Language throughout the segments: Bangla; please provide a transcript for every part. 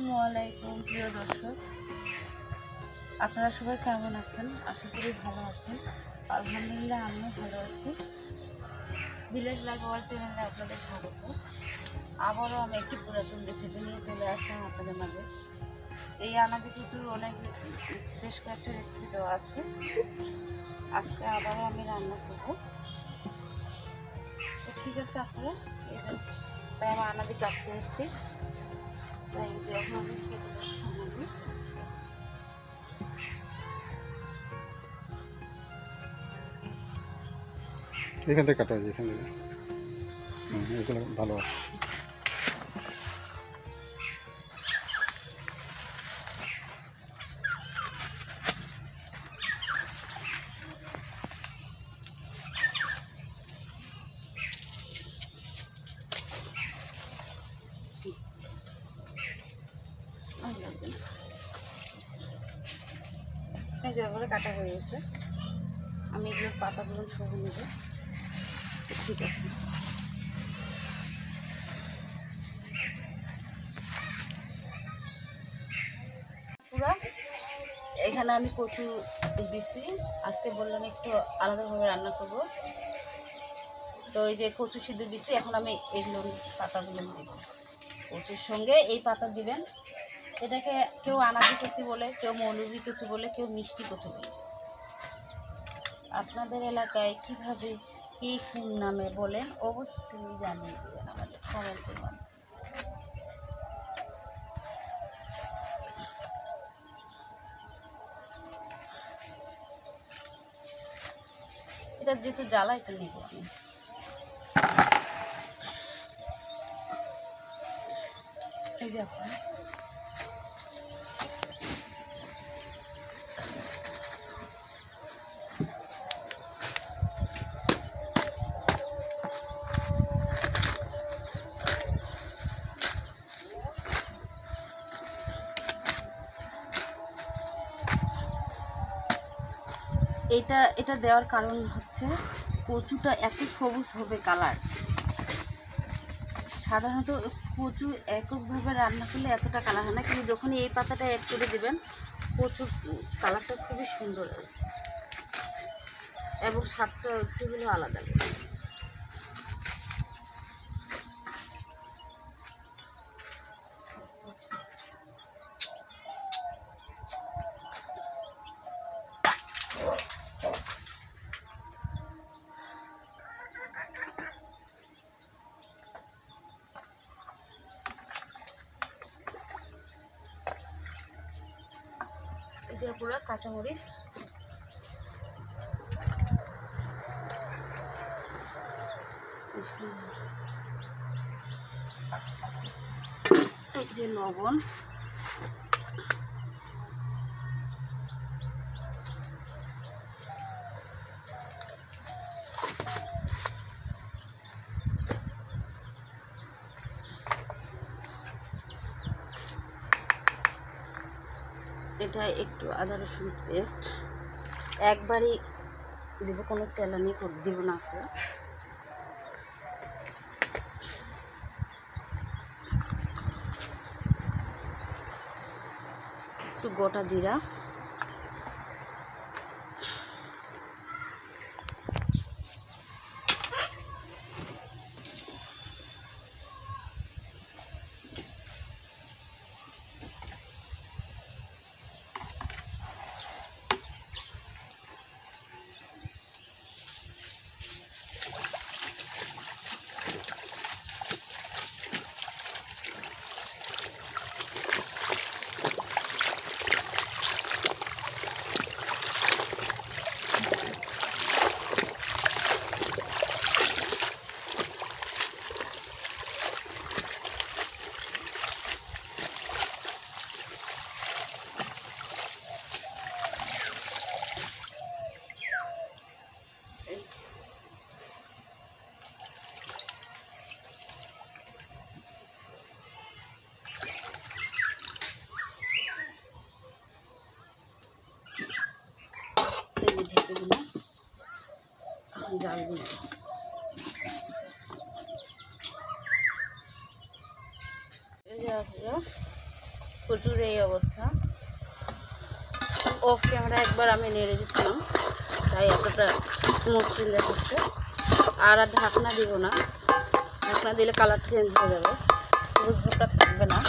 আসসালামু আলাইকুম প্রিয় দর্শক, আপনারা সবাই কেমন আছেন? আশা করি ভালো আছেন। আলহামদুলিল্লাহ আমিও ভালো আছি। ভিলেজ লাইফ ওয়ার্ল্ড চ্যানেলে আপনাদের স্বাগত। আবারও আমি একটি পুরাতন রেসিপি নিয়ে চলে আসলাম আপনাদের মাঝে। এই আনাজে কচুর অনেক বেশ কয়েকটা রেসিপি দেওয়া আছে। আজকে আবারও আমি রান্না করব। তো ঠিক আছে, আপনারা তাই আমার আনাজে কাটতে এসছি। তাই এখন আমি কেটে দিচ্ছি আনাজে। এখান থেকে কাটা যায়, এখান থেকে এগুলো ভালো আছে। যেভাবে কাটা হয়ে গেছে, আমি এগুলোর পাতাগুলো সরিয়ে নেব। ঠিক আছে, পুরো এখানে আমি কচু দিছি। আজকে বললাম একটু আলাদাভাবে রান্না করব, তো এই যে কচু সিদ্ধ দিছি। এখন আমি এগুলো পাতাগুলো দেব। কচুর সঙ্গে এই পাতা দিবেন। এটাকে কেউ আনাজি কচু বলে, কেউ মৌলভি কচু বলে, কেউ মিষ্টি কচু বলে। আপনাদের এলাকায় কিভাবে কি কোন নামে বলেন অবশ্যই জানিয়ে দেবেন আমাদের কমেন্টের মাধ্যমে। এটা যেহেতু জ্বালা, এটা নিব আমি। এই যে আপনার এটা দেওয়ার কারণ হচ্ছে কচুটা এত সবুজ হবে কালার। সাধারণত কচু এককভাবে রান্না করলে এতটা কালার হয় না, কিন্তু যখনই এই পাতাটা অ্যাড করে দেবেন কচুর কালারটা খুবই সুন্দর এবং স্বাদটা একটু হলেও আলাদা লাগে। এই যে পুরো কাঁচামরিচ, এই যে লবণ, এটা একটু আদা রসুন পেস্ট একবারই দেব, কোনো তেলানি করে দেব না। একটু গোটা জিরা, ঢেকে দিলাম। এখন জাল দিই। এই যে কচুর এই অবস্থা। অফ ক্যামেরা একবার আমি নেড়ে দিচ্ছিলাম, তাই এতটা মসৃণ দেখাচ্ছে। আর ঢাকনা দিব না, ঢাকনা দিলে কালার চেঞ্জ হয়ে যাবে, সবুজ ভাবটা থাকবে না।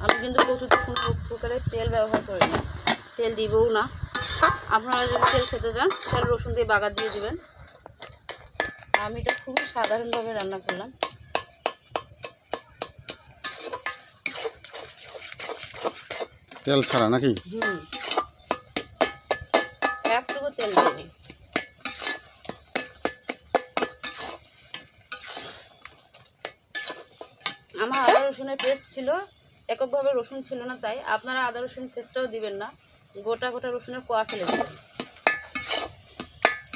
আমি কিন্তু কচুতে কোনো প্রকারের তেল ব্যবহার করি না, তেল দিবও না। আপনারা যদি তেল খেতে চান তাহলে রসুন দিয়ে বাগার দিয়ে দিবেন। আমি এটা খুবই সাধারণভাবে রান্না করলাম। তেল ছাড়া নাকি? একটুকু তেল দিইনি। আমার আদা রসুনের পেস্ট ছিল, এককভাবে রসুন ছিল না, তাই আপনারা আদা রসুন পেস্টটাও দিবেন না, গোটা গোটা রসুনের কোয়া ফেলে দেবেন।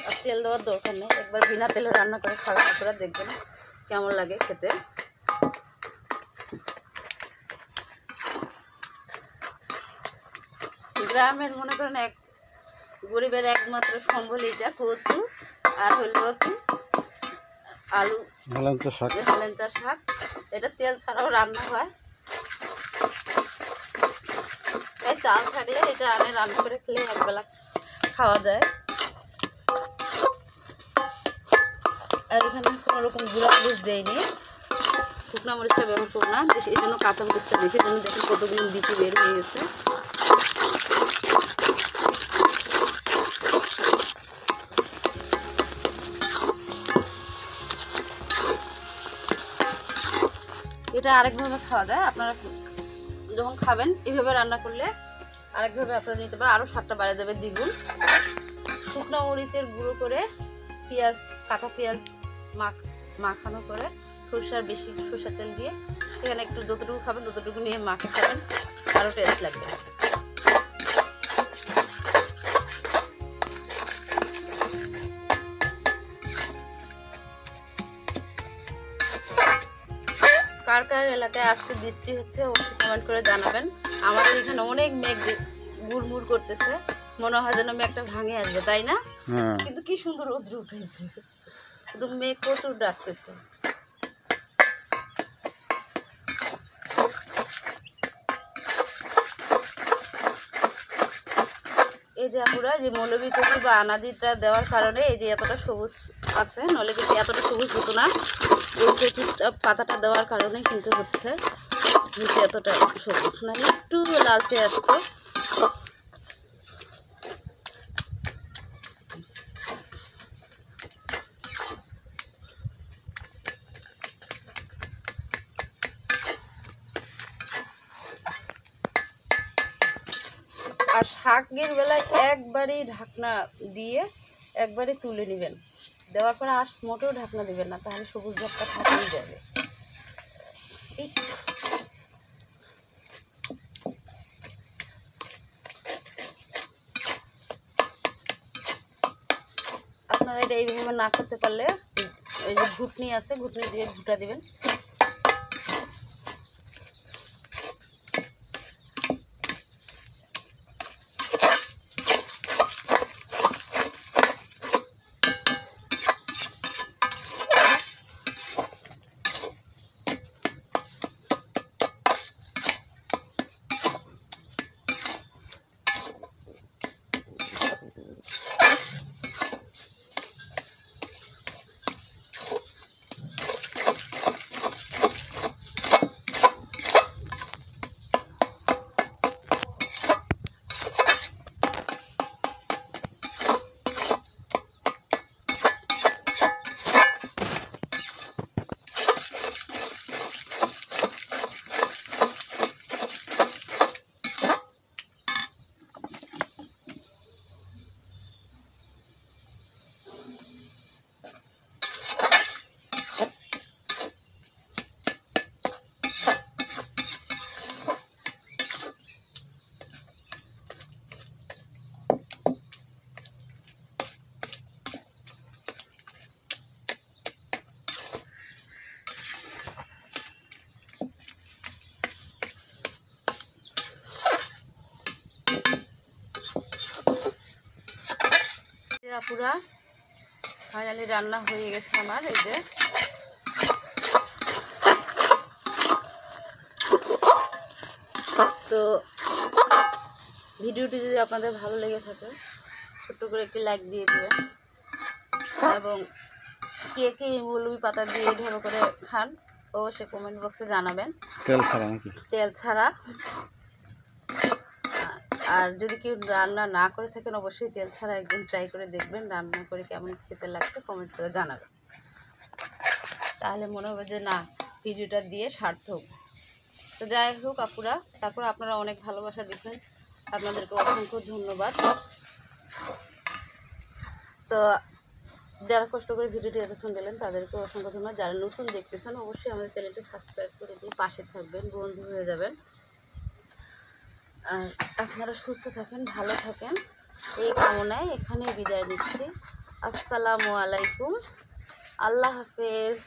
আর তেল দেওয়ার দরকার নেই, একবার বিনা তেলে রান্না করে খাবেন, আপনারা দেখবেন কেমন লাগে খেতে। গ্রামের মনে করেন এক গরিবের একমাত্র সম্বল এটা কচু, আর হইল কি আলু হেলেঞ্চা শাক। হেলেঞ্চা শাক, এটা তেল ছাড়াও রান্না হয়। এই চাল থাকলে এটা আনে রান্না করে খেলে একবেলা খাওয়া যায়। আর এখানে কোনো রকম গুঁড়া মরিচ দেয়নি, শুকনো মরিচটা ব্যবহার করব না, বেশি এই জন্য কাঁচা মরিচটা দিয়েছি। যেন দেখুন কতগুলো বিচি বের হয়ে গেছে। এটা আরেকভাবে খাওয়া যায়, আপনারা যখন খাবেন এইভাবে রান্না করলে আরেকভাবে আপনারা নিতে পারেন, আরও স্বাদটা বাড়ে যাবে দ্বিগুণ। শুকনো মরিচের গুঁড়ো করে পেঁয়াজ, কাঁচা পেঁয়াজ মাখানো করে সরষার বেশি সরষার তেল দিয়ে সেখানে একটু যতটুকু খাবেন ততটুকু নিয়ে মাখে খাবেন, আরও টেস্ট লাগবে। কার কার এলাকায় আজকে বৃষ্টি হচ্ছে অবশ্যই কমেন্ট করে জানাবেন। আমাদের এখানে অনেক মেঘ গুড়মুড় করতেছে, মনে হয় যেন মেঘটা ভাঙে আসবে, তাই না? কিন্তু কি সুন্দর রৌদ্র উঠেছে, শুধু মেঘ প্রচুর ডাকতেছে। এই যে আপুরা যে মৌলবী কচু বা আনাজিটা দেওয়ার কারণে এই যে এতটা সবুজ আছে, নইলে কিন্তু এতটা সবুজ হতো না। এই কচুটা পাতাটা দেওয়ার কারণে কিন্তু হচ্ছে নিচে এতটা সবুজ, নাহলে একটু লালচে আসতো। আর শাকের বেলায় একবারই ঢাকনা দিয়ে একবারে তুলে নেবেন, দেওয়ার পরে আর মোটেও ঢাকনা দিবেন না, তাহলে সবুজ ভাবটা থাকেই যাবে। আপনারা এটা এইভাবে না করতে পারলে এই যে ঘুটনি আছে, ঘুটনি দিয়ে ঘুটা দিবেন। আপুরা ফাইনালি রান্না হয়ে গেছে আমার। এই যে তো ভিডিওটি যদি আপনাদের ভালো লেগে থাকে ছোট্ট করে একটি লাইক দিয়ে দেবেন, এবং কে কে এই মৌলবি পাতা দিয়ে এইভাবে করে খান অবশ্যই কমেন্ট বক্সে জানাবেন। তেল ছাড়া নাকি? তেল ছাড়া। আর যদি কেউ রান্না না করে থাকেন অবশ্যই তেল ছাড়া একদিন ট্রাই করে দেখবেন, রান্না করে কেমন খেতে লাগছে কমেন্ট করে জানাবেন। তাহলে মনে হবে যে না, ভিডিওটা দিয়ে সার্থক। তো যাই হোক আপুরা, তারপর আপনারা অনেক ভালোবাসা দিচ্ছেন, আপনাদেরকে অসংখ্য ধন্যবাদ। তো যারা কষ্ট করে ভিডিওটি এতক্ষণ দিলেন তাদেরকে অসংখ্য ধন্যবাদ। যারা নতুন দেখতেছেন অবশ্যই আমাদের চ্যানেলটি সাবস্ক্রাইব করে দিয়ে পাশে থাকবেন, বন্ধু হয়ে যাবেন। আর আপনারা সুস্থ থাকেন, ভালো থাকেন, এই কামনায় এখানে বিদায় নিচ্ছি। আসসালামু আলাইকুম, আল্লাহ হাফেজ।